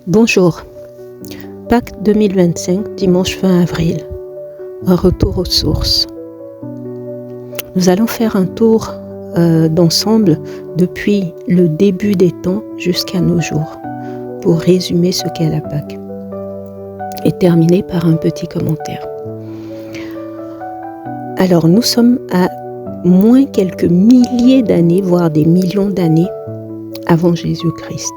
Bonjour, Pâques 2025, dimanche 20 avril, un retour aux sources. Nous allons faire un tour d'ensemble depuis le début des temps jusqu'à nos jours pour résumer ce qu'est la Pâque et terminer par un petit commentaire. Alors nous sommes à moins quelques milliers d'années, voire des millions d'années avant Jésus-Christ.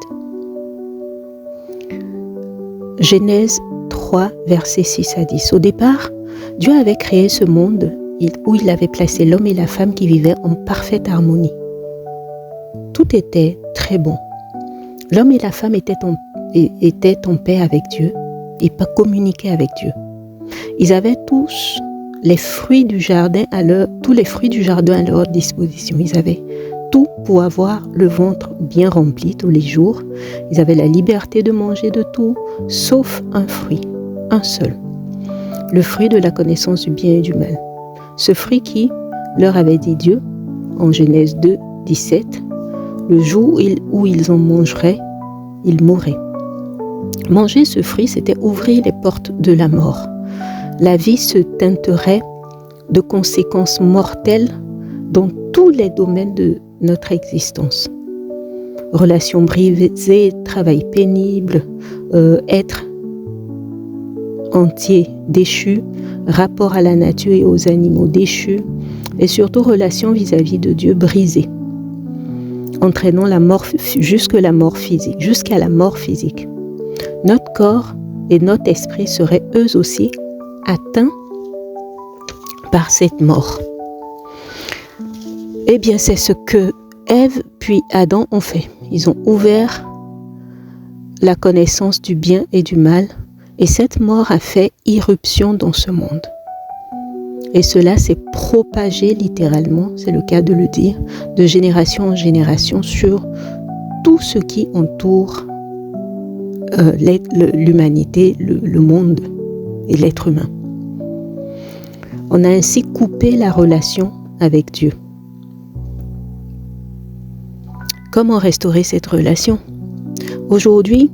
Genèse 3, versets 6 à 10. Au départ, Dieu avait créé ce monde où il avait placé l'homme et la femme qui vivaient en parfaite harmonie. Tout était très bon. L'homme et la femme étaient en paix avec Dieu et communiquaient avec Dieu. Ils avaient tous les fruits du jardin à leur disposition. Ils avaient tout pour avoir le ventre bien rempli tous les jours. Ils avaient la liberté de manger de tout, sauf un fruit, un seul. Le fruit de la connaissance du bien et du mal. Ce fruit qui leur avait dit Dieu, en Genèse 2, 17, le jour où ils en mangeraient, ils mourraient. Manger ce fruit, c'était ouvrir les portes de la mort. La vie se teinterait de conséquences mortelles dans tous les domaines de notre existence. Relations brisées, travail pénible, être entier déchu, rapport à la nature et aux animaux déchus, et surtout relations vis-à-vis de Dieu brisées, entraînant jusqu'à la mort physique. Notre corps et notre esprit seraient eux aussi atteints par cette mort. Eh bien, c'est ce que Ève puis Adam ont fait. Ils ont ouvert la connaissance du bien et du mal, et cette mort a fait irruption dans ce monde. Et cela s'est propagé littéralement, c'est le cas de le dire, de génération en génération sur tout ce qui entoure l'humanité, le monde et l'être humain. On a ainsi coupé la relation avec Dieu. Comment restaurer cette relation? Aujourd'hui,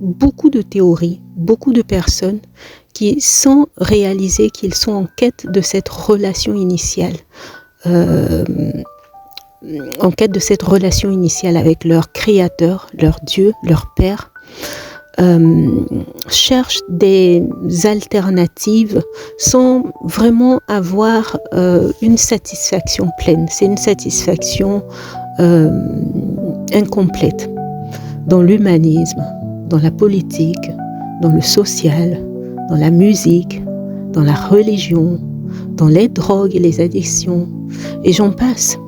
beaucoup de théories, beaucoup de personnes qui sans réaliser qu'ils sont en quête de cette relation initiale, avec leur Créateur, leur Dieu, leur Père, cherchent des alternatives sans vraiment avoir une satisfaction pleine. C'est une satisfaction incomplète dans l'humanisme, dans la politique, dans le social, dans la musique, dans la religion, dans les drogues et les addictions, et j'en passe.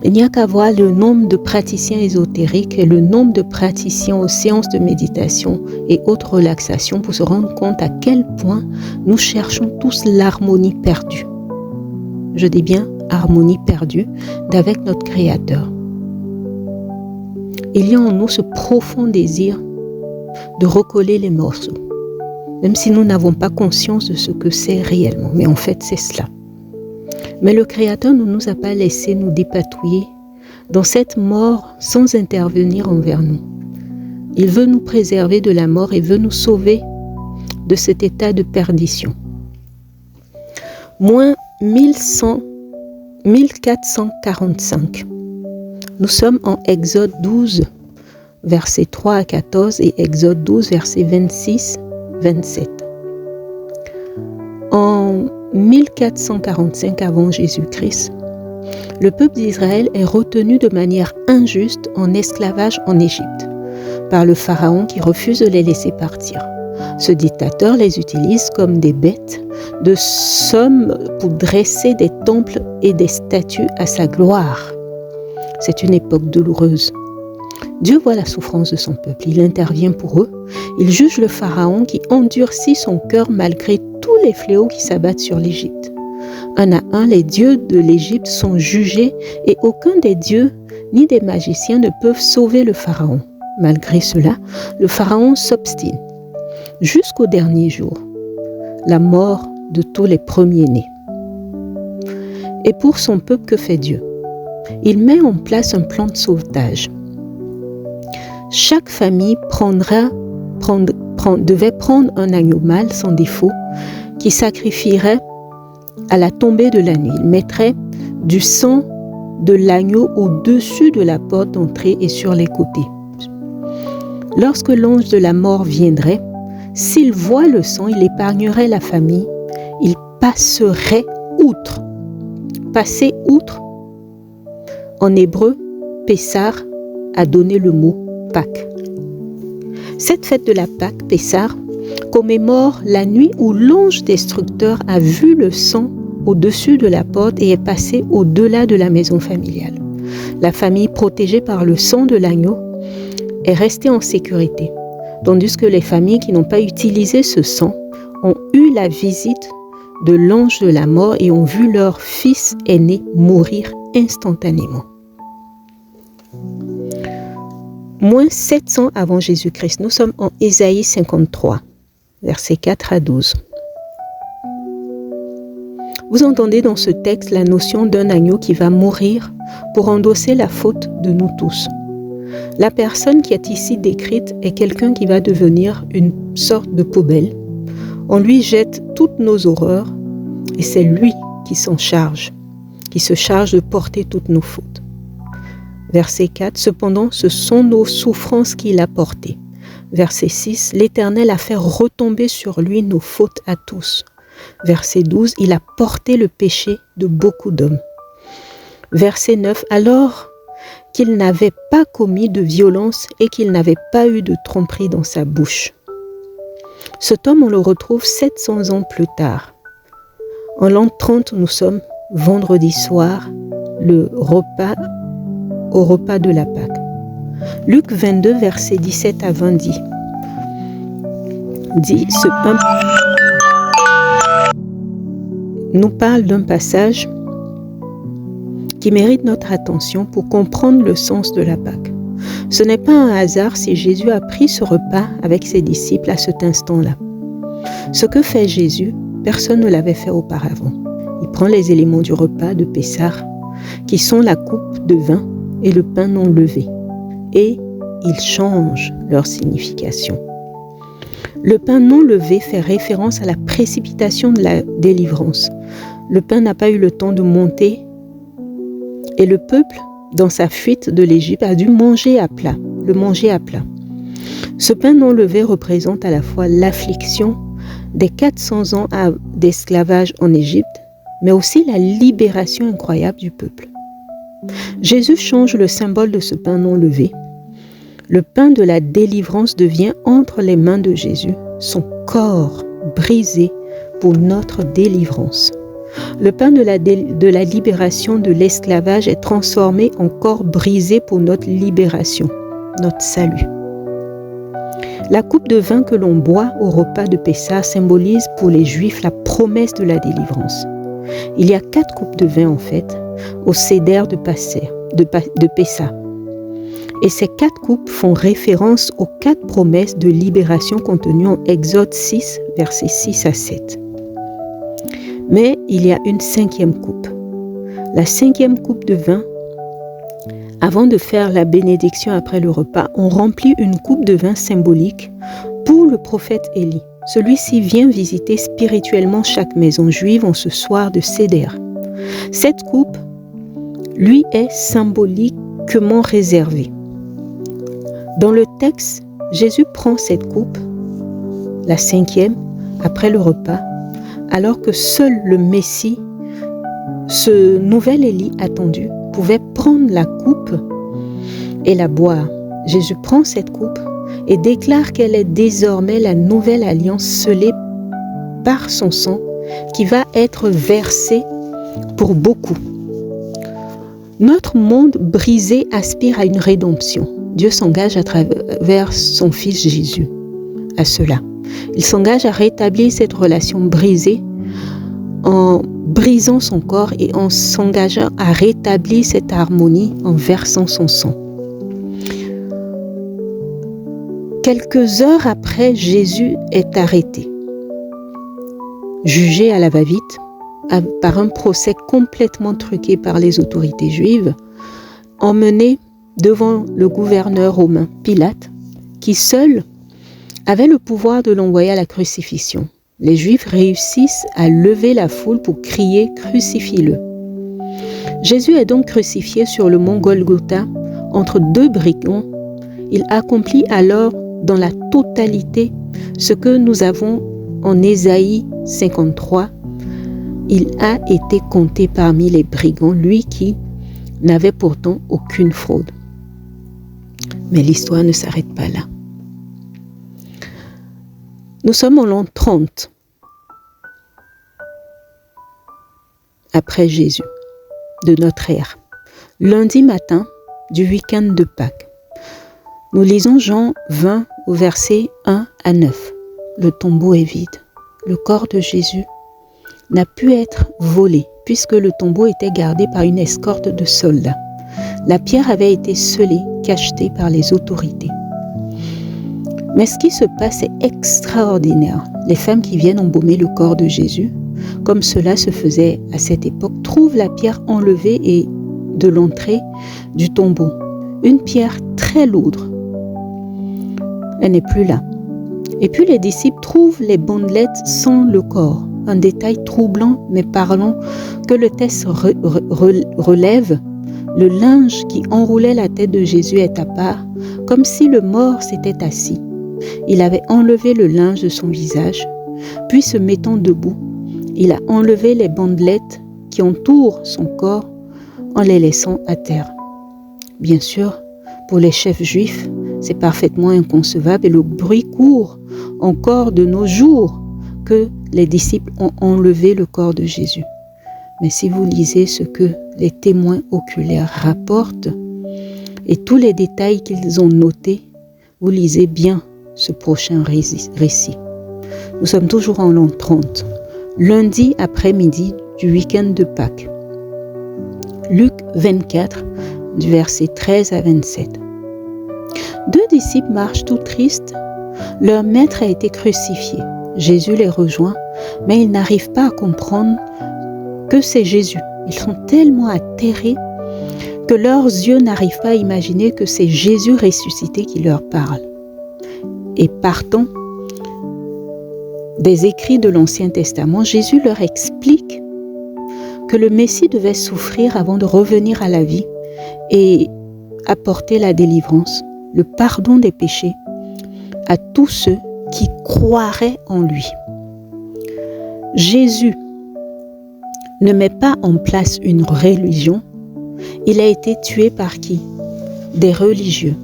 Il n'y a qu'à voir le nombre de praticiens ésotériques et le nombre de praticiens aux séances de méditation et autres relaxations pour se rendre compte à quel point nous cherchons tous l'harmonie perdue. Je dis bien harmonie perdue d'avec notre Créateur. Il y a en nous ce profond désir de recoller les morceaux, même si nous n'avons pas conscience de ce que c'est réellement, mais en fait c'est cela. Mais le Créateur ne nous a pas laissé nous dépatouiller dans cette mort sans intervenir envers nous. Il veut nous préserver de la mort et veut nous sauver de cet état de perdition. Moins 1445. Nous sommes en Exode 12, versets 3 à 14 et Exode 12, versets 26-27. En 1445 avant Jésus-Christ, le peuple d'Israël est retenu de manière injuste en esclavage en Égypte par le pharaon qui refuse de les laisser partir. Ce dictateur les utilise comme des bêtes de somme pour dresser des temples et des statues à sa gloire. C'est une époque douloureuse. Dieu voit la souffrance de son peuple, il intervient pour eux. Il juge le pharaon qui endurcit son cœur malgré tous les fléaux qui s'abattent sur l'Égypte. Un à un, les dieux de l'Égypte sont jugés et aucun des dieux ni des magiciens ne peuvent sauver le pharaon. Malgré cela, le pharaon s'obstine jusqu'au dernier jour, la mort de tous les premiers-nés. Et pour son peuple, que fait Dieu? Il met en place un plan de sauvetage. Chaque famille devait prendre un agneau mâle sans défaut qui sacrifierait à la tombée de la nuit. Il mettrait du sang de l'agneau au-dessus de la porte d'entrée et sur les côtés. Lorsque l'ange de la mort viendrait, s'il voit le sang, il épargnerait la famille. Il passerait outre. Passer outre, en hébreu, Pessar a donné le mot Pâques. Cette fête de la Pâque, Pessar, commémore la nuit où l'ange destructeur a vu le sang au-dessus de la porte et est passé au-delà de la maison familiale. La famille protégée par le sang de l'agneau est restée en sécurité, tandis que les familles qui n'ont pas utilisé ce sang ont eu la visite de l'ange de la mort et ont vu leur fils aîné mourir instantanément. Moins 700 avant Jésus-Christ, nous sommes en Ésaïe 53, versets 4 à 12. Vous entendez dans ce texte la notion d'un agneau qui va mourir pour endosser la faute de nous tous. La personne qui est ici décrite est quelqu'un qui va devenir une sorte de poubelle. On lui jette toutes nos horreurs et c'est lui qui s'en charge, qui se charge de porter toutes nos fautes. Verset 4, cependant, ce sont nos souffrances qu'il a portées. Verset 6, l'Éternel a fait retomber sur lui nos fautes à tous. Verset 12, il a porté le péché de beaucoup d'hommes. Verset 9, alors qu'il n'avait pas commis de violence et qu'il n'avait pas eu de tromperie dans sa bouche. Cet homme, on le retrouve 700 ans plus tard. En l'an 30, nous sommes vendredi soir, au repas de la Pâque. Luc 22, versets 17 à 20 dit ce pain nous parle d'un passage qui mérite notre attention pour comprendre le sens de la Pâque. Ce n'est pas un hasard si Jésus a pris ce repas avec ses disciples à cet instant-là. Ce que fait Jésus, personne ne l'avait fait auparavant. Il prend les éléments du repas de Pessar, qui sont la coupe de vin et le pain non levé, et il change leur signification. Le pain non levé fait référence à la précipitation de la délivrance. Le pain n'a pas eu le temps de monter et le peuple, dans sa fuite de l'Égypte, a dû le manger à plat. Ce pain non levé représente à la fois l'affliction des 400 ans d'esclavage en Égypte, mais aussi la libération incroyable du peuple. Jésus change le symbole de ce pain non levé. Le pain de la délivrance devient entre les mains de Jésus son corps brisé pour notre délivrance. Le pain de la libération de l'esclavage est transformé en corps brisé pour notre libération, notre salut. La coupe de vin que l'on boit au repas de Pessah symbolise pour les Juifs la promesse de la délivrance. Il y a 4 coupes de vin en fait au Seder de Pessah. Et ces 4 coupes font référence aux 4 promesses de libération contenues en Exode 6, versets 6 à 7. Mais il y a une 5e coupe. La 5e coupe de vin, avant de faire la bénédiction après le repas, on remplit une coupe de vin symbolique pour le prophète Élie. Celui-ci vient visiter spirituellement chaque maison juive en ce soir de Seder. Cette coupe, lui, est symboliquement réservée. Dans le texte, Jésus prend cette coupe, la 5e, après le repas, alors que seul le Messie, ce nouvel Élie attendu, pouvait prendre la coupe et la boire. Jésus prend cette coupe et déclare qu'elle est désormais la nouvelle alliance scellée par son sang qui va être versé pour beaucoup. Notre monde brisé aspire à une rédemption. Dieu s'engage à travers son Fils Jésus à cela. Il s'engage à rétablir cette relation brisée en brisant son corps et en s'engageant à rétablir cette harmonie en versant son sang. Quelques heures après, Jésus est arrêté, jugé à la va-vite par un procès complètement truqué par les autorités juives, emmené devant le gouverneur romain Pilate, qui seul avait le pouvoir de l'envoyer à la crucifixion. Les Juifs réussissent à lever la foule pour crier « Crucifie-le ». Jésus est donc crucifié sur le mont Golgotha entre deux brigands. Il accomplit alors dans la totalité ce que nous avons en Ésaïe 53. Il a été compté parmi les brigands, lui qui n'avait pourtant aucune fraude. Mais l'histoire ne s'arrête pas là. Nous sommes en l'an 30 après Jésus, de notre ère. Lundi matin du week-end de Pâques. Nous lisons Jean 20 au verset 1 à 9. Le tombeau est vide. Le corps de Jésus n'a pu être volé puisque le tombeau était gardé par une escorte de soldats. La pierre avait été scellée, cachetée par les autorités. Mais ce qui se passe est extraordinaire. Les femmes qui viennent embaumer le corps de Jésus, comme cela se faisait à cette époque, trouvent la pierre enlevée et de l'entrée du tombeau. Une pierre très lourde. Elle n'est plus là. Et puis les disciples trouvent les bandelettes sans le corps. Un détail troublant mais parlant que le texte relève. Le linge qui enroulait la tête de Jésus est à part, comme si le mort s'était assis. Il avait enlevé le linge de son visage, puis se mettant debout, il a enlevé les bandelettes qui entourent son corps en les laissant à terre. Bien sûr, pour les chefs juifs, c'est parfaitement inconcevable et le bruit court encore de nos jours que les disciples ont enlevé le corps de Jésus. Mais si vous lisez ce que les témoins oculaires rapportent et tous les détails qu'ils ont notés, vous lisez bien ce prochain récit. Nous sommes toujours en l'an 30, lundi après-midi du week-end de Pâques. Luc 24, du verset 13 à 27. Deux disciples marchent tout tristes. Leur maître a été crucifié. Jésus les rejoint, mais ils n'arrivent pas à comprendre que c'est Jésus. Ils sont tellement atterrés que leurs yeux n'arrivent pas à imaginer que c'est Jésus ressuscité qui leur parle. Et partant des écrits de l'Ancien Testament, Jésus leur explique que le Messie devait souffrir avant de revenir à la vie et apporter la délivrance, le pardon des péchés à tous ceux qui croiraient en lui. Jésus ne met pas en place une religion. Il a été tué par qui? Des religieux.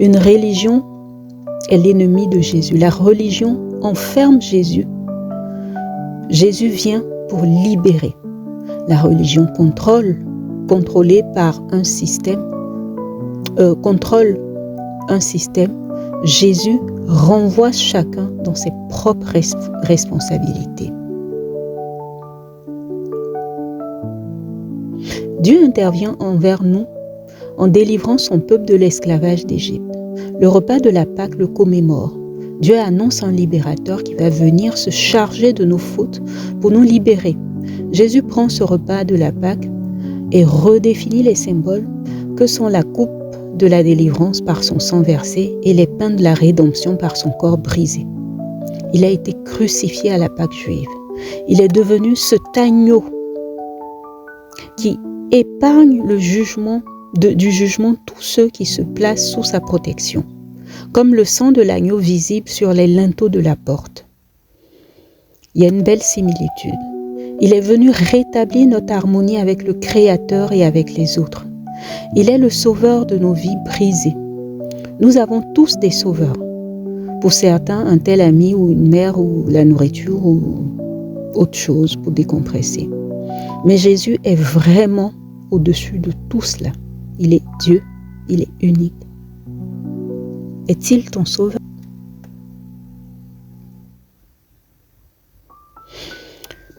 Une religion est l'ennemi de Jésus. La religion enferme Jésus. Jésus vient pour libérer. La religion contrôlée par un système, contrôle un système. Jésus renvoie chacun dans ses propres responsabilités. Dieu intervient envers nous en délivrant son peuple de l'esclavage d'Égypte. Le repas de la Pâque le commémore. Dieu annonce un libérateur qui va venir se charger de nos fautes pour nous libérer. Jésus prend ce repas de la Pâque et redéfinit les symboles que sont la coupe de la délivrance par son sang versé et les pains de la rédemption par son corps brisé. Il a été crucifié à la Pâque juive. Il est devenu cet agneau qui épargne le jugement du jugement tous ceux qui se placent sous sa protection, comme le sang de l'agneau visible sur les linteaux de la porte. Il y a une belle similitude. Il est venu rétablir notre harmonie avec le Créateur et avec les autres. Il est le sauveur de nos vies brisées. Nous avons tous des sauveurs. Pour certains, un tel ami ou une mère ou la nourriture ou autre chose pour décompresser. Mais Jésus est vraiment au-dessus de tout cela. Il est Dieu, il est unique. Est-il ton sauveur?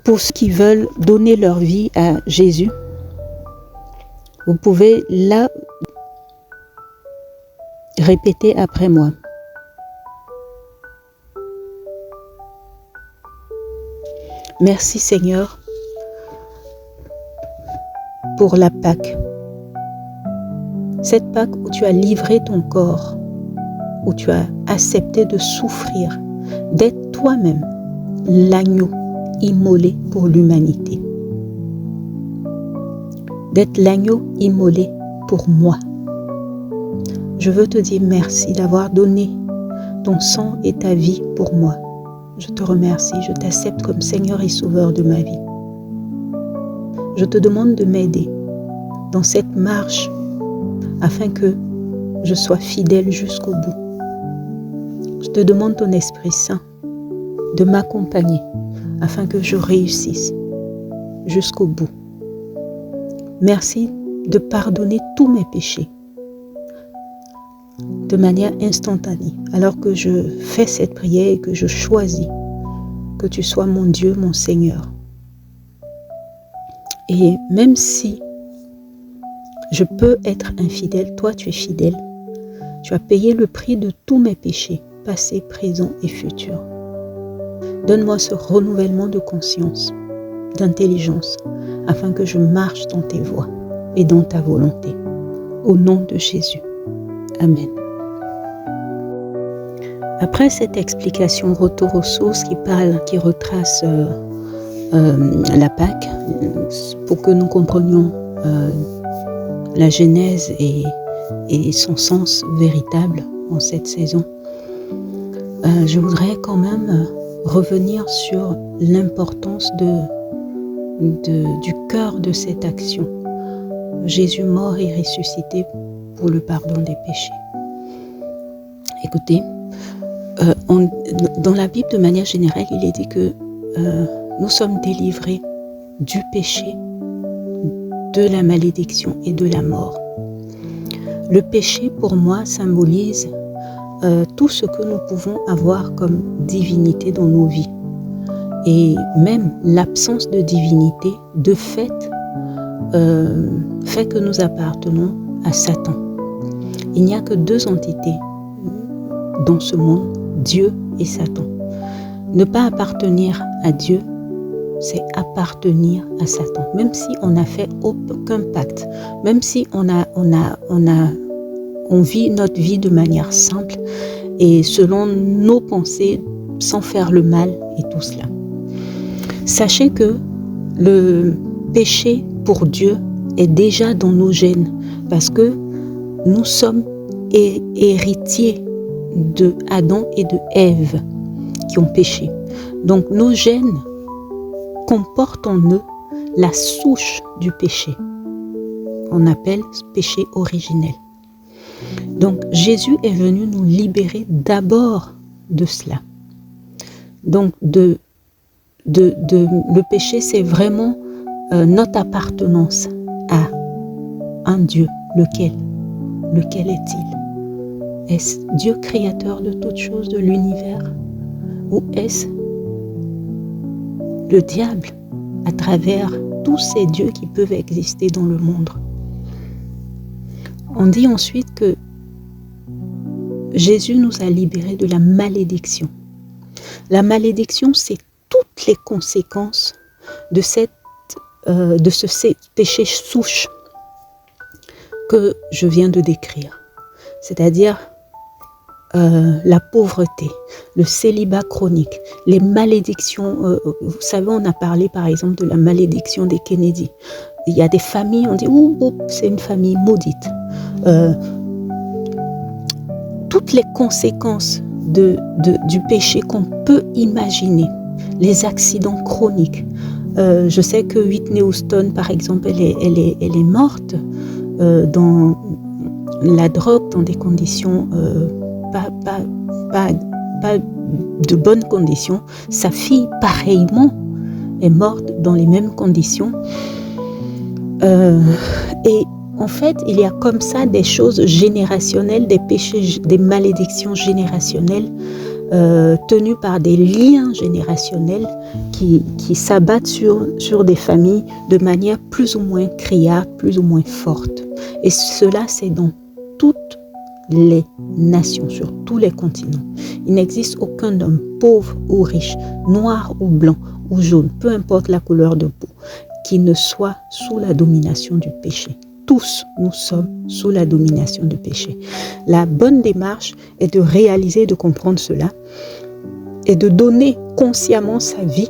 Pour ceux qui veulent donner leur vie à Jésus, vous pouvez là répéter après moi. Merci Seigneur pour la Pâque. Cette Pâque où tu as livré ton corps, où tu as accepté de souffrir, d'être toi-même l'agneau immolé pour l'humanité. D'être l'agneau immolé pour moi. Je veux te dire merci d'avoir donné ton sang et ta vie pour moi. Je te remercie, je t'accepte comme Seigneur et Sauveur de ma vie. Je te demande de m'aider dans cette marche afin que je sois fidèle jusqu'au bout. Je te demande ton Esprit Saint de m'accompagner afin que je réussisse jusqu'au bout. Merci de pardonner tous mes péchés de manière instantanée, alors que je fais cette prière et que je choisis que tu sois mon Dieu, mon Seigneur. Et même si je peux être infidèle, toi tu es fidèle. Tu as payé le prix de tous mes péchés, passés, présents et futurs. Donne-moi ce renouvellement de conscience, d'intelligence, afin que je marche dans tes voies et dans ta volonté. Au nom de Jésus. Amen. Après cette explication retour aux sources qui retrace la Pâque, pour que nous comprenions la genèse et son sens véritable en cette saison, je voudrais quand même revenir sur l'importance du cœur de cette action. Jésus mort et ressuscité pour le pardon des péchés. Écoutez, dans la Bible de manière générale, il est dit que nous sommes délivrés du péché, de la malédiction et de la mort. Le péché, pour moi, symbolise tout ce que nous pouvons avoir comme divinité dans nos vies. Et même l'absence de divinité, de fait, fait que nous appartenons à Satan. Il n'y a que deux entités dans ce monde, Dieu et Satan. Ne pas appartenir à Dieu, c'est appartenir à Satan. Même si on n'a fait aucun pacte, même si on vit notre vie de manière simple et selon nos pensées, sans faire le mal et tout cela. Sachez que le péché pour Dieu est déjà dans nos gènes parce que nous sommes héritiers de Adam et de Ève qui ont péché. Donc nos gènes comportent en eux la souche du péché. On appelle péché originel. Donc Jésus est venu nous libérer d'abord de cela. Donc le péché, c'est vraiment notre appartenance à un Dieu. Lequel est-il? Est-ce Dieu créateur de toutes choses, de l'univers? Ou est-ce le diable à travers tous ces dieux qui peuvent exister dans le monde? On dit ensuite que Jésus nous a libérés de la malédiction. La malédiction, c'est toutes les conséquences de ce péché souche que je viens de décrire. C'est-à-dire la pauvreté, le célibat chronique, les malédictions. Vous savez, on a parlé par exemple de la malédiction des Kennedy. Il y a des familles, on dit c'est une famille maudite. Toutes les conséquences du péché qu'on peut imaginer, les accidents chroniques. Je sais que Whitney Houston, par exemple, elle est morte dans la drogue, dans des conditions pas de bonnes conditions. Sa fille, pareillement, est morte dans les mêmes conditions. Et en fait, il y a comme ça des choses générationnelles, des péchés, des malédictions générationnelles tenues par des liens générationnels qui s'abattent sur des familles de manière plus ou moins criarde, plus ou moins forte. Et cela, c'est dans toutes les nations, sur tous les continents. Il n'existe aucun homme, pauvre ou riche, noir ou blanc ou jaune, peu importe la couleur de peau, qui ne soit sous la domination du péché. tous, nous sommes sous la domination du péché. La bonne démarche est de réaliser, de comprendre cela et de donner consciemment sa vie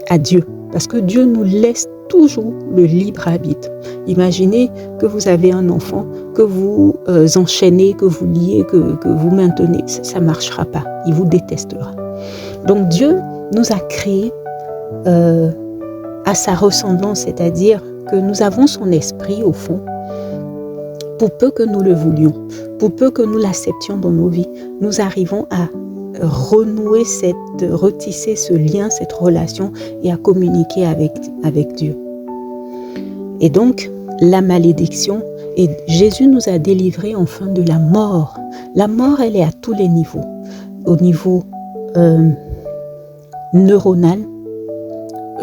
à Dieu. Parce que Dieu nous laisse toujours le libre arbitre. Imaginez que vous avez un enfant, que vous enchaînez, que vous liez, que vous maintenez. Ça ne marchera pas. Il vous détestera. Donc Dieu nous a créés à sa ressemblance, c'est-à-dire que nous avons son esprit au fond. Pour peu que nous le voulions, pour peu que nous l'acceptions dans nos vies, nous arrivons à renouer, retisser ce lien, cette relation et à communiquer avec Dieu. Et donc, la malédiction, et Jésus nous a délivrés enfin de la mort. La mort, elle est à tous les niveaux. Au niveau neuronal,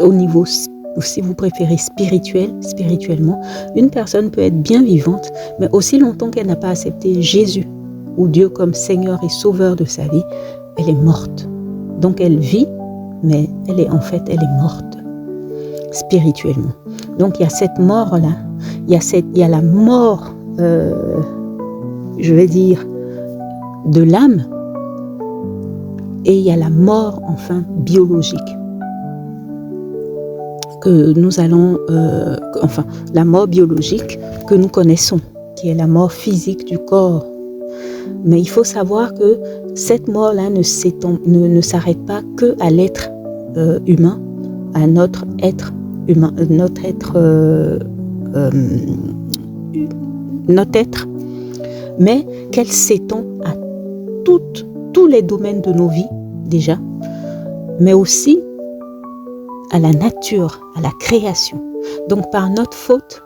au niveau, si vous préférez, spirituellement. Une personne peut être bien vivante, mais aussi longtemps qu'elle n'a pas accepté Jésus ou Dieu comme Seigneur et Sauveur de sa vie, elle est morte. Donc elle vit, mais elle est morte spirituellement. Donc il y a cette mort-là, il y a la mort, je vais dire, de l'âme, et il y a la mort, enfin, biologique. Que nous allons, la mort biologique que nous connaissons, qui est la mort physique du corps. Mais il faut savoir que cette mort-là ne s'arrête pas qu'à l'être humain, à notre être humain, notre être, mais qu'elle s'étend à tous les domaines de nos vies déjà, mais aussi à la nature, à la création. Donc par notre faute,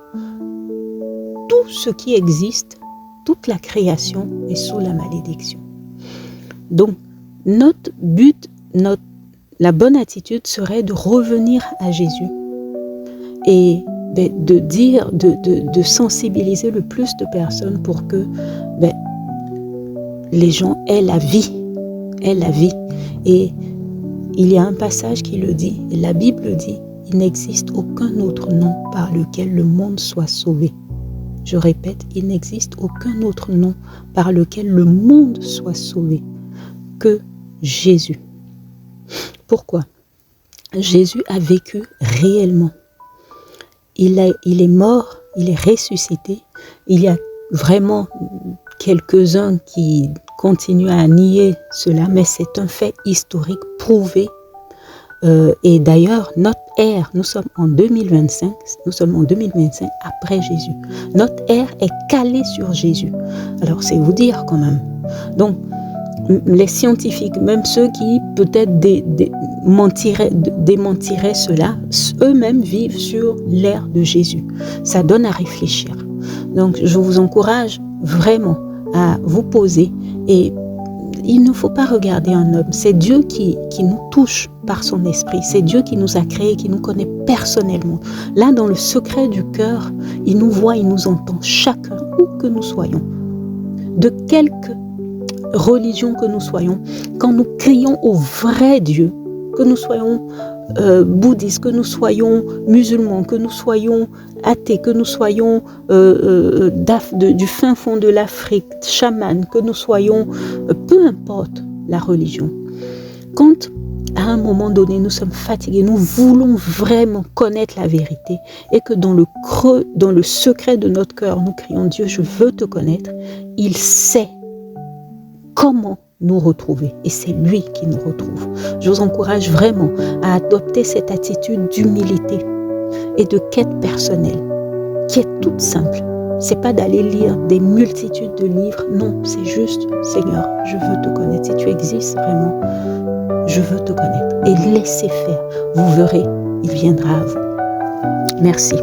tout ce qui existe, toute la création est sous la malédiction. Donc notre but, la bonne attitude serait de revenir à Jésus et de sensibiliser le plus de personnes pour que les gens aient la vie. Et il y a un passage qui le dit, et la Bible dit, il n'existe aucun autre nom par lequel le monde soit sauvé. Je répète, il n'existe aucun autre nom par lequel le monde soit sauvé que Jésus. Pourquoi? Jésus a vécu réellement. Il est mort, il est ressuscité. Il y a vraiment quelques-uns qui continuent à nier cela, mais c'est un fait historique prouvé. Et d'ailleurs, notre ère, nous sommes en 2025 après Jésus. Notre ère est calée sur Jésus. Alors, c'est vous dire quand même. Donc, les scientifiques, même ceux qui peut-être démentiraient cela, eux-mêmes vivent sur l'ère de Jésus. Ça donne à réfléchir. Donc, je vous encourage vraiment à vous poser et il ne faut pas regarder un homme. C'est Dieu qui nous touche par son esprit. C'est Dieu qui nous a créés, qui nous connaît personnellement. Là, dans le secret du cœur, il nous voit, il nous entend, chacun, où que nous soyons. De quelque religion que nous soyons, quand nous crions au vrai Dieu, que nous soyons bouddhistes, que nous soyons musulmans, que nous soyons athées, que nous soyons du fin fond de l'Afrique, chamans, que nous soyons, peu importe la religion. Quand à un moment donné nous sommes fatigués, nous voulons vraiment connaître la vérité et que dans le creux, dans le secret de notre cœur, nous crions Dieu, je veux te connaître, il sait comment nous retrouver et c'est lui qui nous retrouve. Je vous encourage vraiment à adopter cette attitude d'humilité et de quête personnelle qui est toute simple. C'est pas d'aller lire des multitudes de livres, non, c'est juste Seigneur, je veux te connaître. Si tu existes vraiment, je veux te connaître et laissez faire. Vous verrez, il viendra à vous. Merci.